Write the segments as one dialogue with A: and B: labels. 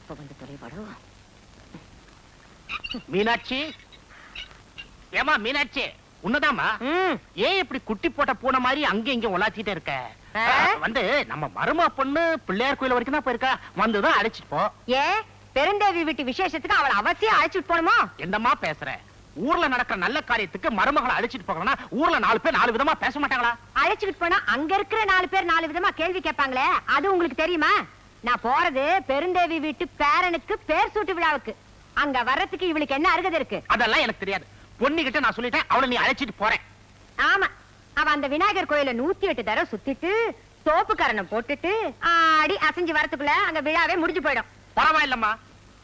A: எப்ப வந்து தொலைவாடோ.
B: மீனாட்சி, ஏமா மீனாட்சி, உன்னதாமா? ஏன் இப்படி குட்டி போட்ட பூனை மாதிரி அங்க இங்க உலாச்சிட்டே இருக்க? வந்து நம்ம மருமா பொண்ணு பிள்ளையார் கோயில் வரைக்கும் தான் போயிருக்கா, வந்துதான் அழைச்சிட்டு போ.
A: ஏன் பெருந்தேவி வீட்டு விசேஷத்துக்கு அவளை அவசியம் அழைச்சிட்டு போணுமா?
B: என்னமா பேசுற? ஊர்ல நடக்கிற நல்ல காரியத்துக்கு மருமகளை அழைச்சிட்டு போகணும்னா ஊர்ல 4 பேர் 4 விதமா பேச மாட்டாங்களா?
A: அழைச்சிட்டு போனா அங்க இருக்கிற 4 பேர் 4 விதமா கேள்வி கேட்பாங்களே, அது உங்களுக்கு தெரியுமா? நான் போறது பெருந்தேவி வீட்டு பேரனுக்கு பேர் சூட்டு விழாவுக்கு. அங்க வர்றதுக்கு இவளுக்கு என்ன அருகதை இருக்கு?
B: அதெல்லாம் எனக்கு தெரியாது. பொண்ணுகிட்ட நான் சொல்லிட்டேன், அவளை நீ அழைச்சிட்டு போறேன்.
A: ஆமா, அவ அந்த விநாயகர் கோயில 108 தடவை சுத்திட்டு தோப்பு கரணம் போட்டுட்டு ஆடி அசைஞ்சு வரத்துக்குள்ள அங்க விழாவே முடிஞ்சு போயிடும்.
B: பரவாயில்லம்மா,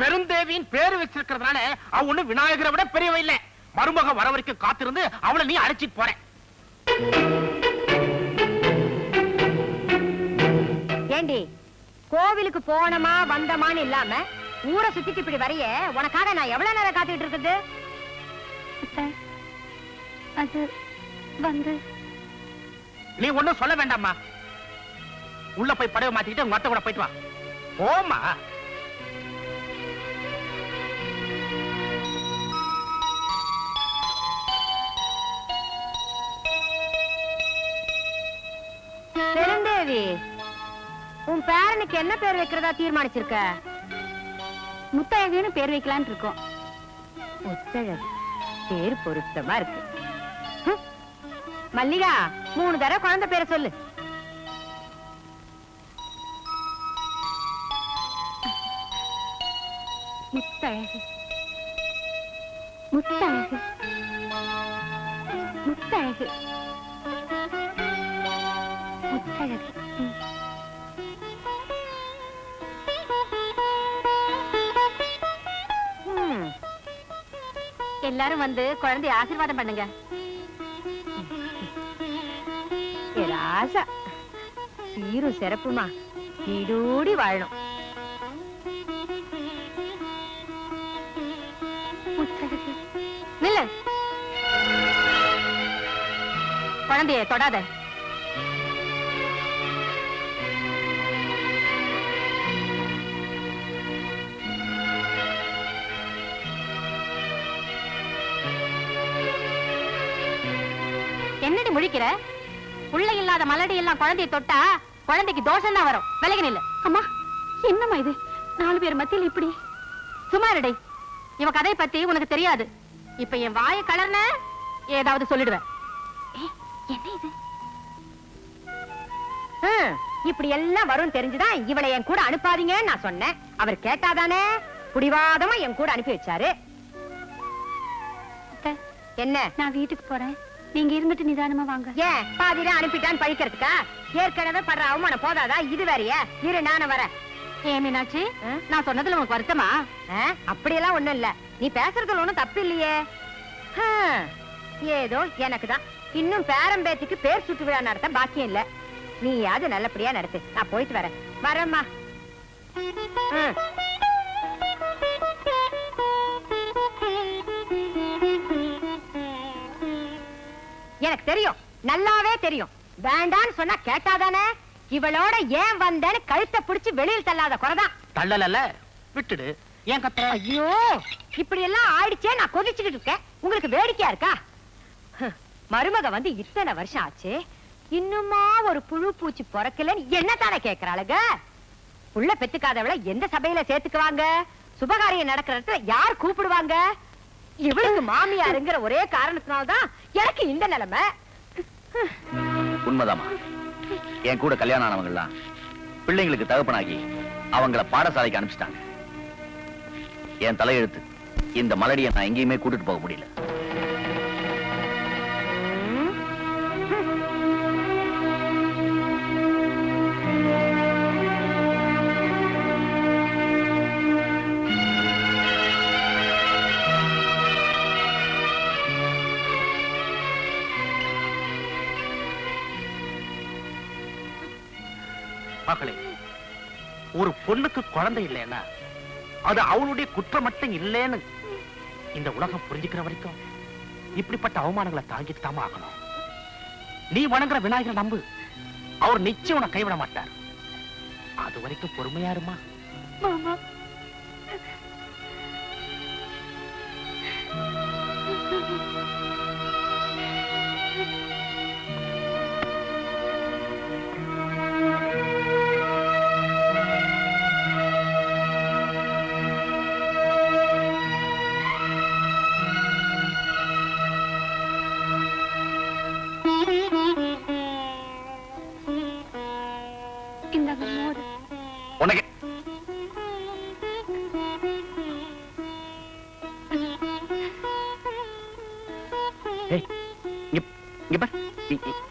B: பெருந்தேவியின் பேரு வச்சிருக்கிறதுனால அவ ஒண்ணு விநாயகரை விட பெரியவ இல்ல. மருமக வர வரைக்கும் காத்திருந்து அவளை நீ அழைச்சிட்டு போறேன்.
A: ஏண்டி, கோவிலுக்கு போனமா வந்தமான்னு இல்லாம ஊரை சுத்திட்டு இப்படி வரைய உனக்காக நான் எவ்வளவு நேரம் காத்துக்கிட்டு இருக்குது?
C: அது வந்து
B: நீ ஒண்ணும் சொல்ல வேண்டாமா. உள்ள போய் படவை மாத்திக்கிட்டு உங்க அத்தை கூட போயிட்டு வா. போமா.
A: பெருந்தேவி, உன் பேரனுக்கு என்ன பேர் வைக்கிறதா தீர்மானிச்சிருக்க?
C: முத்தழகுன்னு பேர் வைக்கலான்னு இருக்கோம்.
A: முத்தழகு பேர் பொருத்தமா இருக்கு. மல்லிகா, 3 தடவை குழந்தை பேரை சொல்லு.
C: முத்தழகு, முத்தழகு, முத்தழகு, முத்தழகு.
A: எல்லாரும் வந்து குழந்தைய ஆசீர்வாதம் பண்ணுங்க. ராசா சீரும் சிறப்புமா நீடூடி வாழணும். நில்லு, குழந்தைய தொடாத. என்னடி முழிக்கிற? உள்ள இல்லாத மலடி எல்லாம் குழந்தையை தொட்டா குழந்தைக்கு தோஷம் தான் வரும். விலகி நில்லு.
C: அம்மா, என்னம்மா இது? 4 பேர் மத்தியில் இப்படி?
A: சுமாரடை, இவ கதை பத்தி உனக்கு தெரியாது. இப்ப என் வாயை கலர்ன ஏதாவது சொல்லிடுவேன்.
C: என்ன இது?
A: இப்படி எல்லாம் வரும் தெரிஞ்சுதான் இவளை என் கூட அனுப்பாதீங்கன்னு நான் சொன்னேன். அவர் கேட்டாதானே புடிவாதமா என் கூட அனுப்பி வச்சாரு. என்ன?
C: நான் வீட்டுக்கு போறேன், நீங்க இருந்துட்டு நிதானமா வாங்க.
A: ஏன் பாதியில அனுப்பிட்டான்னு பழிக்கிறதுக்கா? ஏற்கனவே படுற அவமானம் போதாதா? இது வேறையா? இரு, நானும் வரேன்.
C: ஏன் மீனாட்சி,
A: நான் சொன்னதுல உனக்கு வருத்தமா? அப்படியெல்லாம் ஒண்ணும் இல்ல, நீ பேசுறதுல ஒண்ணும் தப்பு இல்லையே. ஏதோ எனக்குதான் இன்னும் பேரம்பேத்திக்கு பேர் சுட்டு விழா நடத்த பாக்கியம் இல்ல. நீயாவது நல்லபடியா நடத்து. நான் போயிட்டு வரேன். வரேம்மா. எனக்கு தெரியும், நல்லாவே தெரியும். வேண்டான்னு சொன்னா கேட்டாதானே? இவளோட ஏன் வந்தேன்னு கழுத்தை பிடிச்சு வெளியில் தள்ளாத குறைதான்.
B: தள்ளல, விட்டுடு. ஏன் கத்துற?
A: ஐயோ, இப்படி எல்லாம் ஆயிடுச்சே நான் கொதிச்சுக்கிட்டு இருக்கேன். உங்களுக்கு வேடிக்கையா இருக்கா? மருமக வந்து இத்தனை வருஷம் ஆச்சு, இன்னுமா ஒரு புழு பூச்சி பொறக்கலன்னு என்ன தானே கேக்குறாளுங்க? புள்ள பெத்துக்காதவளை எந்த சபையில சேர்த்துக்குவாங்க? சுபகாரியம் நடக்கிற இடத்துல யார் கூப்பிடுவாங்க? இவளுக்கு மாமியாருங்கிற ஒரே காரணத்தினால்தான் எனக்கு இந்த நிலைமை.
D: உண்மைதாமா, என் கூட கல்யாணம் ஆனவங்க எல்லாம் பிள்ளைங்களுக்கு தகப்பனாகி அவங்கள பாடசாலைக்கு அனுப்பிச்சிட்டாங்க. என் தலையெழுத்து, இந்த மலடியை நான் எங்கேயுமே கூட்டிட்டு போக முடியல.
B: மகளே, ஒரு பொண்ணுக்கு குழந்தை இல்லைன்னா அது அவளுடைய குற்றம் மட்டும் இல்லைன்னு இந்த உலகம் புரிஞ்சுக்கிற வரைக்கும் இப்படிப்பட்ட அவமானங்களை தாங்கிட்டு தாம ஆகணும். நீ வணங்குற விநாயகரை நம்பு, அவர் நிச்சயம் உன்னை கைவிட மாட்டார். அது வரைக்கும் பொறுமையா இருமா.
C: மாமா,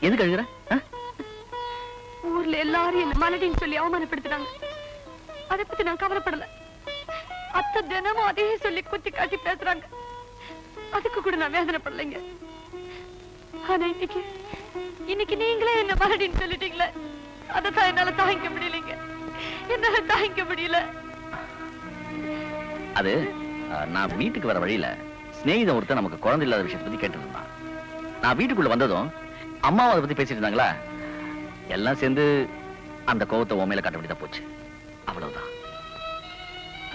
D: எதுக்கு அழுகுற?
C: ஊர்ல எல்லாரும் என்ன மலடின்னு சொல்லி அவமானப்படுத்துறாங்க. அதை பத்தி நான் கவலைப்படல. அத்தை தினமும் அதையே சொல்லி குத்தி காட்டி பேசுறாங்க. அதுக்கு கூட நான் வேதனைப்படலைங்க. ஆனா இன்னைக்கு நீங்களே என்ன மலடின்னு சொல்லிட்டீங்களே, அதைத்தான் என்னால தாங்கிக்க முடியலைங்க. என்னால தாங்கிக்க முடியல.
D: அது நான் வீட்டுக்கு வர வழியில சிநேகிதம் ஒருத்தர் நமக்கு குழந்தை இல்லாத விஷயத்தை பத்தி கேட்டு இருந்தான். நான் வீட்டுக்குள்ள வந்ததும் அம்மாவும் அதை பத்தி பேசிட்டு இருந்தாங்களா, எல்லாம் சேர்ந்து அந்த கோவத்தை உண்மையில காட்ட வேண்டியதா போச்சு. அவ்வளவுதான்.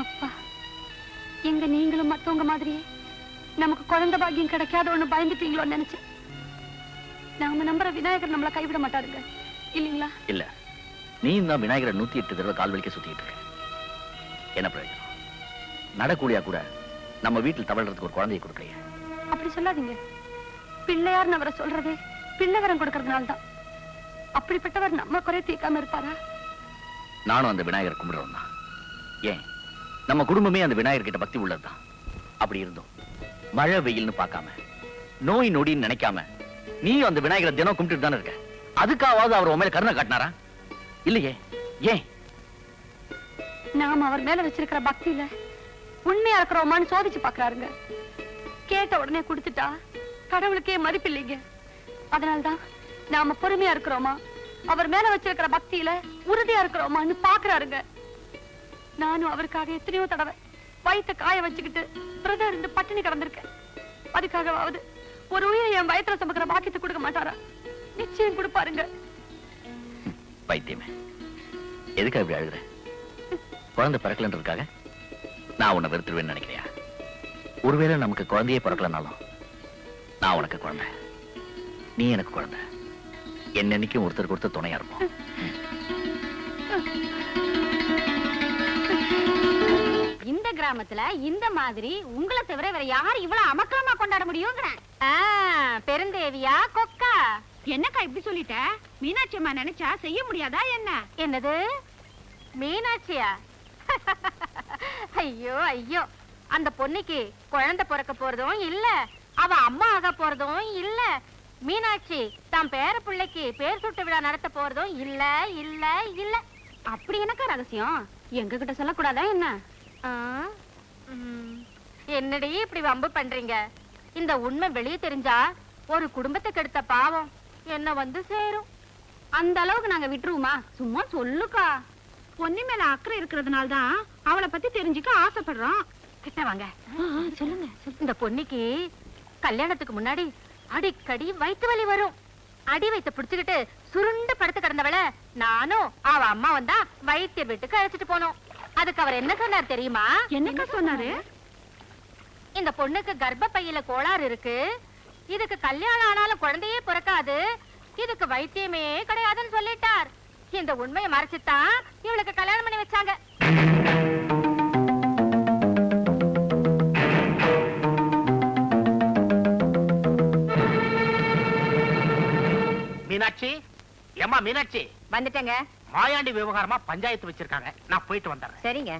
C: அப்பா, எங்க நீங்களும் மத்தவங்க மாதிரியே நமக்கு குழந்தை பாக்கியம் கிடைக்காத ஒண்ணு பயந்துட்டீங்களோன்னு நினைச்சேன். நாம நம்புற விநாயகர் நம்மள கைவிட மாட்டாருங்க, இல்லீங்களா?
D: இல்ல, நீ தான் விநாயகரை 108 தடவை கால் வலிக்க சுத்திட்டு இருக்க. என்ன பிரயோஜனம்? நடக்கூடியா கூட நம்ம வீட்டில் தவழ்றதுக்கு ஒரு குழந்தையை கொடுக்கலையே.
C: அப்படி சொல்லாதீங்க. பிள்ளையார்னு அவரை சொல்றதே பிள்ளைவரம் கொடுக்கறதுனால தான். அப்படிப்பட்டவர் நம்ம குறை தீர்க்காம இருப்பாரா?
D: நானும் அந்த விநாயகரை கும்பிடுறோம் தான். ஏன், நம்ம குடும்பமே அந்த விநாயகர் கிட்ட பக்தி உள்ளதுதான். அப்படி இருந்தோம் மழை வெயில்னு பார்க்காம, நோய் நொடின்னு நினைக்காம நீயும் அந்த விநாயகரை தினம் கும்பிட்டு தானே இருக்க. அதுக்காவது அவர் உண்மையில கருணை காட்டினாரா? இல்லையே. ஏன்?
C: நாம அவர் மேல வச்சிருக்கிற பக்தியில உண்மையா இருக்கிறோமான்னு சோதிச்சு பாக்குறாருங்க. கேட்ட உடனே கொடுத்துட்டா கடவுளுக்கே மதிப்பு இல்லைங்க. அதனால்தான் நாம பொறுமையா இருக்கிறோமா, அவர் மேல வச்சிருக்கிற பக்தியில உறுதியா இருக்கிறோமான்னு பாக்குறாருங்க. நானும் அவருக்காக எத்தனையோ தடவை வயிற்ற காய வச்சுக்கிட்டு விரதம் இருந்து பட்டினி கிடந்திருக்கேன். அதுக்காகவாவது ஒரு உயிரை என் வயிற்றுல சுமக்கிற பாக்கியத்தை கொடுக்க மாட்டாரா? நிச்சயம் கொடுப்பாருங்க.
D: பைத்தியமே, எதுக்காக இப்படி அழுகுற? குழந்தை பிறக்கலன்றதுக்காக நான் உன்னை வெறுத்துருவேன்னு நினைக்கிறியா? ஒருவேளை நமக்கு குழந்தையே பிறக்கலனாலும் நான் உனக்கு குழந்தை, நீ எனக்கு குழந்தை. என்னன்னைக்கும் ஒருத்தருக்கு ஒருத்தர் துணையா இருப்போம்.
C: இந்த கிராமத்துல இந்த மாதிரி உங்களை தவிர வேற யாரு இவ்வளவு அமக்கலமா கொண்டாட முடியுங்கிறேன். பெருந்தேவியா கொக்கா? என்னக்கா இப்படி சொல்லிட்ட? மீனாட்சி அம்மா நினைச்சா செய்ய முடியாதா என்ன? என்னது மீனாட்சியா? ஐயோ ஐயோ, அந்த பொண்ணுக்கு குழந்தை பிறக்க போறதும் இல்ல, அவ அம்மா ஆக போறதும் இல்ல. மீனாட்சி தான் பேர பிள்ளைக்கு பேர் சுட்டு விழா நடத்த போறதும் இல்ல இல்ல இல்ல. அப்படி என்னக்கா ரகசியம்? எங்க கிட்ட சொல்லக்கூடாதா என்ன? என்னடி இப்படி வம்பு பண்றீங்க? இந்த உண்மை வெளியே தெரிஞ்சா ஒரு குடும்பத்துக்கு எடுத்த பாவம் என்ன வந்து சேரும். அந்த அளவுக்கு நாங்க விட்டுருவோமா? சும்மா சொல்லுக்கா. பொண்ணு மேல அக்கறை இருக்கிறதுனால தான் அவளை பத்தி தெரிஞ்சுக்க ஆசைப்படுறோம். கிட்ட வாங்க. சொல்லுங்க. இந்த பொண்ணுக்கு கல்யாணத்துக்கு முன்னாடி அடிக்கடி வயிற்று வலி வரும். அடி வயிற்ற பிடிச்சுக்கிட்டு சுருண்டு படுத்து கிடந்தவள நானும் அவ அம்மா வந்தா வைத்திய வீட்டுக்கு அழைச்சிட்டு போனோம். அதுக்கு அவர் என்ன சொன்னார் தெரியுமா? என்னக்கா சொன்னாரு? இந்த பொண்ணுக்கு கர்ப்பப்பையில கோளாறு இருக்கு, இதுக்கு கல்யாணம் ஆனாலும் குழந்தையே பிறக்காது, இதுக்கு வைத்தியமே கிடையாதுன்னு சொல்லிட்டார். இந்த உண்மையை மறைச்சுதான் இவளுக்கு கல்யாணம் பண்ணி வச்சாங்க.
B: மீனாட்சி, ஏம்மா மீனாட்சி?
A: வந்துட்டேங்க.
B: மாயாண்டி விவகாரமா பஞ்சாயத்து வச்சிருக்காங்க, நான் போயிட்டு வந்துடுறேன்.
A: சரிங்க.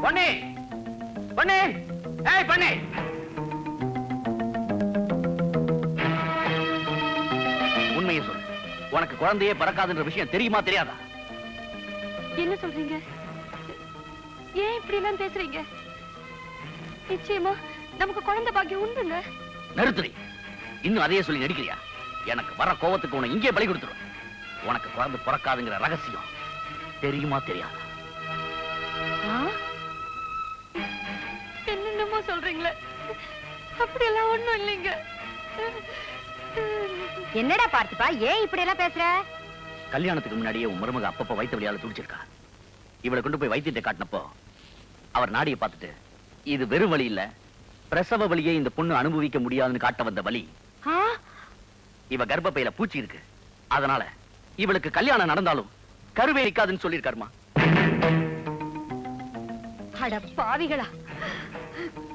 B: பொண்ணே, பொண்ணே, ஏய் பொண்ணே.
D: உண்மையை சொல்லு, உனக்கு குழந்தையே பிறக்காதுன்ற விஷயம் தெரியுமா தெரியாதா?
C: என்ன சொல்றீங்க? ஏன் இப்படி எல்லாம் பேசுறீங்க? நிச்சயமா நமக்கு குழந்தை பாக்கியம் உண்டுங்க.
D: நிறுத்துறி, இன்னும் அதையே சொல்லி நடிக்கிறியா? எனக்கு வர கோவத்துக்கு உன்னை இங்கே பலி கொடுத்துருவேன். உனக்கு குழந்தை பிறக்காதுங்கிற ரகசியம் தெரியுமா தெரியாதா?
C: என்னென்னமோ சொல்றீங்களே, அப்படியெல்லாம் ஒண்ணும் இல்லைங்க.
A: என்னடா பார்த்திபா, ஏன் இப்படி எல்லாம் பேசுற?
D: கல்யாணத்துக்கு முன்னாடியே உன் மருமக அப்பப்ப வயிற்று வலியால துடிச்சிருக்கா. இவளை கொண்டு போய் வைத்தியத்தை காட்டினப்போ அவர் நாடியை பார்த்துட்டு, இது வெறும் வலி இல்ல, பிரசவ வலியை இந்த பொண்ணு அனுபவிக்க முடியாதுன்னு காட்ட வந்த வலி. இவ கர்ப்பப்பையில பூச்சி இருக்கு, அதனால இவளுக்கு கல்யாணம் நடந்தாலும் கருவே இருக்காதுன்னு சொல்லிருக்காருமா.
A: அட பாவிகளா,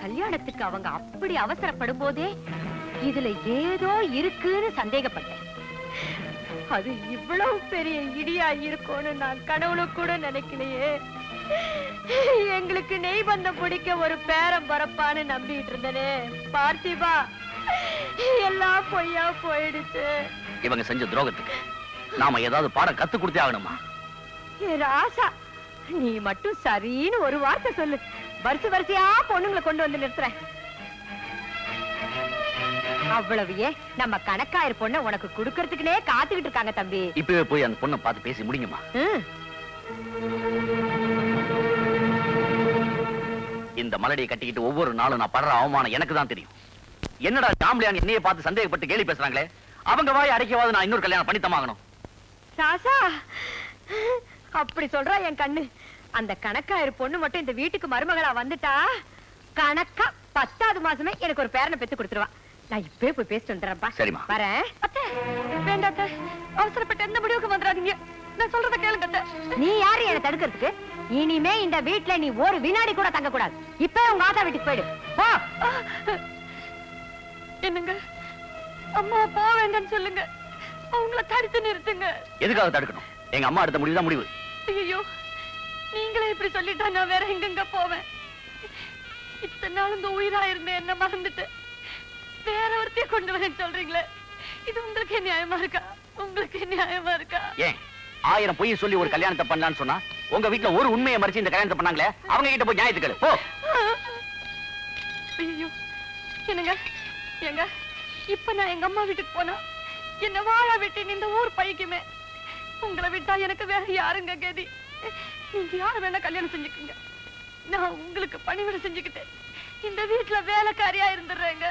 A: கல்யாணத்துக்கு அவங்க அப்படி அவசரப்படும் போதே இதுல ஏதோ இருக்குன்னு சந்தேகப்பட்டேன். அது இவ்வளவு பெரிய இடியா இருக்கும்னு நான் கனவுல கூட நினைக்கலையே. எங்களுக்கு நெய்பந்தம் பிடிக்க ஒரு பேரம் பரப்பான்னு நம்பிட்டு இருந்தனே பார்த்திபா, எல்லாம் பொய்யா போயிடுச்சு.
D: இவங்க செஞ்ச துரோகத்துக்கு நாம ஏதாவது பாடம் கத்து கொடுத்தே ஆகணுமா?
A: ஏ ராசா, நீ மட்டும் சரின்னு ஒரு வார்த்தை சொல்லு, வரிசையா பொண்ணுங்களை கொண்டு வந்து நிறுத்துறேன். அவ்வளவு ஏன் நம்ம கணக்காயிரு பொண்ண உனக்கு குடுக்கறதுக்குனே காத்துக்கிட்டு இருக்காங்க தம்பி.
D: இப்பவே போய் அந்த பொண்ணை பார்த்து பேசி முடியுமா? இந்த மலடியை கட்டிக்கிட்டு ஒவ்வொரு நாளும் நான் படுற அவமானம் எனக்கு தான் தெரியும். என்னடா ஜாம்பளியான் என்னைய பார்த்து சந்தேகப்பட்டு கேலி பேசுறாங்களே, அவங்க வாய் அடைக்கவாது நான் இன்னொரு கல்யாணம் பண்ணித்தமாகணும்.
A: ராசா, அப்படி சொல்றா என் கண்ணு. அந்த கணக்காயிரு பொண்ணு மட்டும் இந்த வீட்டுக்கு மருமகளா வந்துட்டா கணக்கா 10வது மாசமே எனக்கு ஒரு பேரனை பெத்து கொடுத்துருவா. நான் இப்பவே போய் பேசிட்டு வந்துடுறேன்ப்பா.
D: சரிம்மா.
A: வரேன். அத்தை, வேண்டாம் அத்தை, அவசரப்பட்டு எந்த முடிவுக்கு வந்துடாதீங்க. நான் சொல்றத கேளுங்க அத்தை. நீ யாரு என்ன தடுக்கிறதுக்கு? இனிமே இந்த வீட்ல நீ ஒரு வினாடி கூட தங்க கூடாது. இப்ப உங்க ஆத்தா வீட்டுக்கு போயிடு. போ. என்னங்க, அம்மா போ வேண்டாம்னு சொல்லுங்க. அவங்கள தடுத்து நிறுத்துங்க.
D: எதுக்காக தடுக்கணும்? எங்க அம்மா எடுத்த முடிவுதான் முடிவு.
A: ஐயோ, நீங்களே இப்படி சொல்லிட்டா நான் வேற எங்கெங்க போவேன்? இத்தனை நாள் இந்த உயிரா இருந்தேன், என்ன மறந்துட்டு வேற ஒருத்தைய கொண்டு வரேன்னு சொல்றீங்களே, இது உங்களுக்கு நியாயமா இருக்கா? உங்களுக்கு நியாயமா இருக்கா?
D: ஏன் 1000 பொய் சொல்லி ஒரு கல்யாணத்தை பண்ணலான்னு சொன்னா உங்க வீட்டுல ஒரு உண்மையை மறைச்சு இந்த கல்யாணத்தை பண்ணாங்களே, அவங்க கிட்ட போய் நியாயத்துக்கு போ.
A: ஐயோ, என்னங்க, எங்க இப்ப நான் எங்க அம்மா வீட்டுக்கு போனா என்ன வாழ விட்டு இந்த ஊர் பைக்குமே. உங்களை விட்டா எனக்கு வேற யாருங்க கதி? நீங்க யாரு வேணா கல்யாணம் செஞ்சுக்கீங்க. நான் உங்களுக்கு பணிவிட செஞ்சுக்கிட்டு இந்த வீட்டுல வேலைக்காரியா இருந்துடுறேங்க.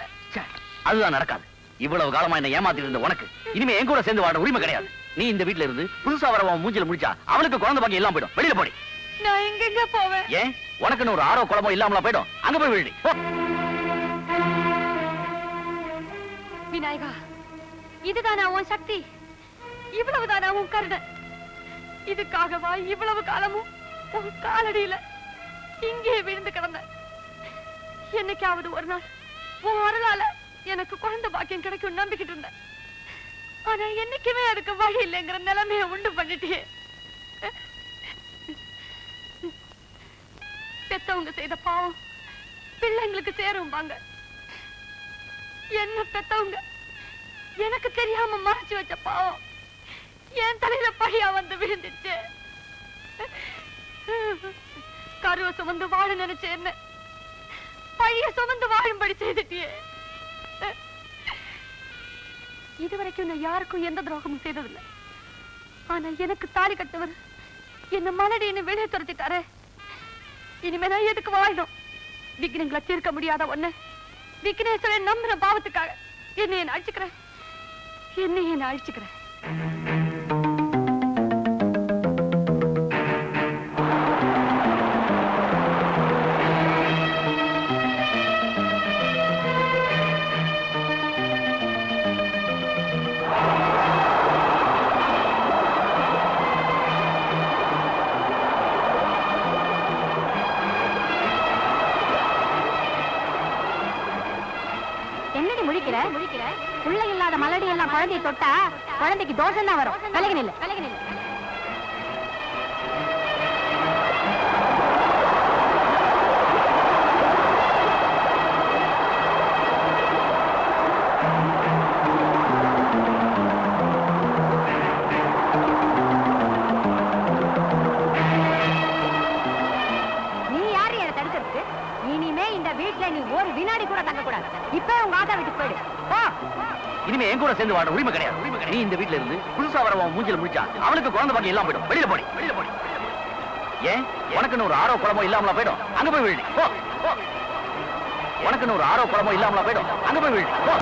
D: அதுதான் நடக்காது. இவ்வளவு காலமா என்ன ஏமாத்திட்டு இருந்த உனக்கு இனிமே என் கூட சேர்ந்து வாழ உரிமை கிடையாது. நீ இந்த வீட்டுல இருந்து புதுசா வரவன் மூஞ்சில முடிச்சா அவளுக்கு குழந்தை பாக்கி எல்லாம் போயிடும். வெளியில போடி.
A: நான் எங்க போவேன்?
D: ஏன் உனக்குன்னு ஒரு ஆரோ குழம்போ இல்லாமல போயிடும். அங்க போய் விழுடி.
A: விநாயகா, இதுதானா உன் சக்தி? இவ்வளவுதானா உன் கருணை? இதுக்காகவா இவ்வளவு காலமும் உன் காலடியில இங்கே விழுந்து கிடந்த? என்னைக்காவது ஒரு நாள் உன் அருளால எனக்கு குழந்தை பாக்கியம் கிடைக்கும் நம்பிக்கிட்டு இருந்தேன். ஆனா என்னைக்குமே அதுக்கு வழி இல்லைங்கிற நிலைமைய உண்டு பண்ணிட்டே. பெத்தவங்க செய்த பாவம் பிள்ளைங்களுக்கு சேரும்பாங்க. என்ன பெத்தவங்க எனக்கு தெரியாம மறைச்சு வச்ச பாவம் என் தலையில பழியா வந்து விழுந்துச்சு. கருவ சுமந்து வாழ நினைச்ச என்ன பழிய சுமந்து வாழும்படி செய்துட்டியே. இதுவரைக்கும் நான் யாருக்கும் எந்த துரோகமும் செய்ததில்லை. ஆனா எனக்கு தாலி கட்டவர் என்ன மலடின்னு வெளியே துரத்திட்டாரு. இனிமே நான் எதுக்கு வாழணும்? விக்னங்களை தீர்க்க முடியாத ஒண்ணு விக்னேஸ்வரன் நம்பின பாவத்துக்காக என்னை அழிச்சுக்கிறேன். என்னை அழிச்சுக்கிறேன்.
C: பிள்ளை இல்லாத மலடி எல்லாம் குழந்தையை தொட்டா குழந்தைக்கு தோஷம் தான் வரும். விலகி நில்லு.
A: நீ யாரு என்ன தடுக்கிறதுக்கு? இனிமே இந்த வீட்டுல நீ ஒரு வினாடி கூட தங்க கூடாது. இப்ப உங்க ஆத்தா வீட்டுக்கு போயிடு.
D: இனிமே என் கூட சேர்ந்து வாழ உரிமை கிடையாது. நீ இந்த வீட்டுல இருந்து புதுசா வரவன் மூஞ்சில முடிச்சா அவளுக்கு குழந்தை பாக்கி எல்லாம் போயிடும். வெளியில போடி. வெளியில போடி. ஏன் உனக்குன்னு ஒரு ஆரோ குழம்போ இல்லாமலா போயிடும். அங்க போய் விழுடி. போ. உனக்குன்னு ஒரு ஆரோ குழம்போ இல்லாமலா போயிடும். அங்க போய் விழுடி. போ.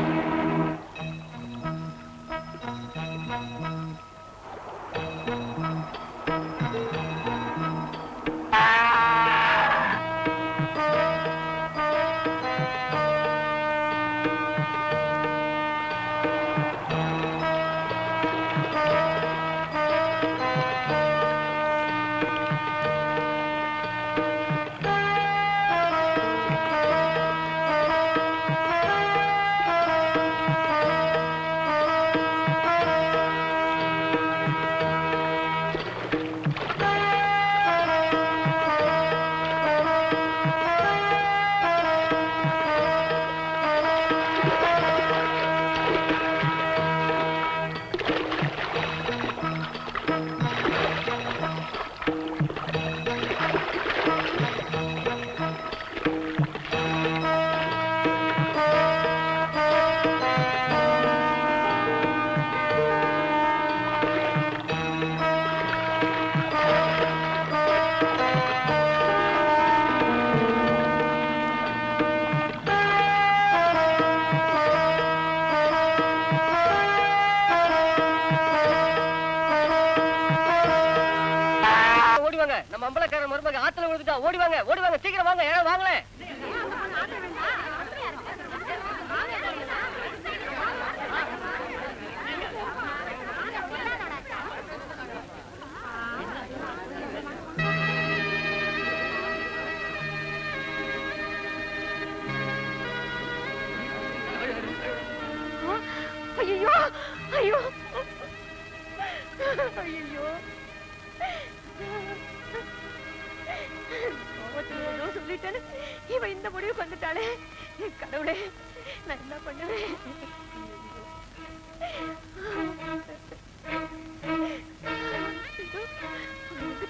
E: நம்ம அம்பலக்காரன் மருமக ஆத்துல விழுந்துட்டா. ஓடி வாங்க சீக்கிரம் வாங்க, யாரும் வாங்களே.
A: ஐயோ ஐயோ ஐயோ ஏதோ சொல்லிட்டேன்னு இவ இந்த முடிவுக்கு வந்துட்டாளே. கடவுளே, நான் என்ன பண்ணுவேன்?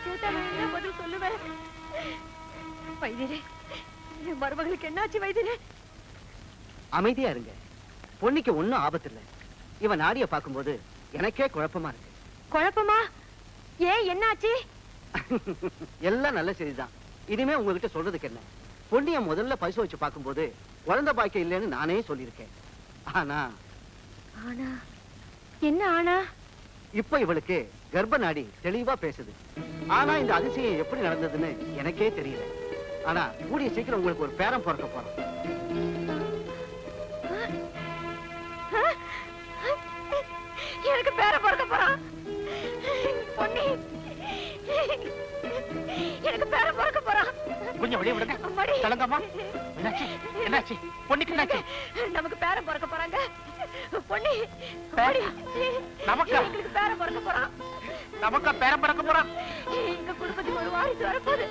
A: கேட்டா நான் என்ன பதில் சொல்லுவேன்? வைத்தியரே, என் மருமகளுக்கு என்னாச்சு வைத்தியரே?
E: அமைதியா இருங்க. பொண்ணுக்கு ஒண்ணும் ஆபத்து இல்ல. இவன் நாடிய பாக்கும்போது எனக்கே குழப்பமா இருக்கு.
A: குழப்பமா? ஏன் என்னாச்சு?
E: எல்லாம் நல்ல செய்திதான். இனிமே உங்ககிட்ட சொல்றதுக்கு என்ன? பொண்ணிய முதல்ல பரிசோதிச்சு பார்க்கும்போது குழந்தை பாக்கியம் இல்லைன்னு நானே சொல்லியிருக்கேன். ஆனா
A: ஆனா என்ன ஆனா?
E: இப்ப இவளுக்கு கர்ப்ப நாடி தெளிவா பேசுது. ஆனா இந்த அதிசயம் எப்படி நடந்ததுன்னு எனக்கே தெரியல. ஆனா கூடிய சீக்கிரம் உங்களுக்கு ஒரு பேரன் பிறக்க போறோம்.
A: எனக்கு பேர பிறக்க போறான். பொன்னி, எனக்கு பேர பிறக்க போறான்.
B: கொஞ்சம் வெளியே விடுங்க.
A: அம்மாடி.
B: தலங்கம்மா, என்னாச்சு? பொண்ணுக்கு என்னாச்சு?
A: நமக்கு பேர பிறக்க போறாங்க. பொன்னி,
B: பேர?
A: அம்மாடி.
B: நமக்கா?
A: எங்களுக்கு பேர பிறக்க போறான்.
B: நமக்கா பேரம் பிறக்க போறான்?
A: எங்க குடும்பத்துக்கு ஒரு வாரிசு வரப்போகுது.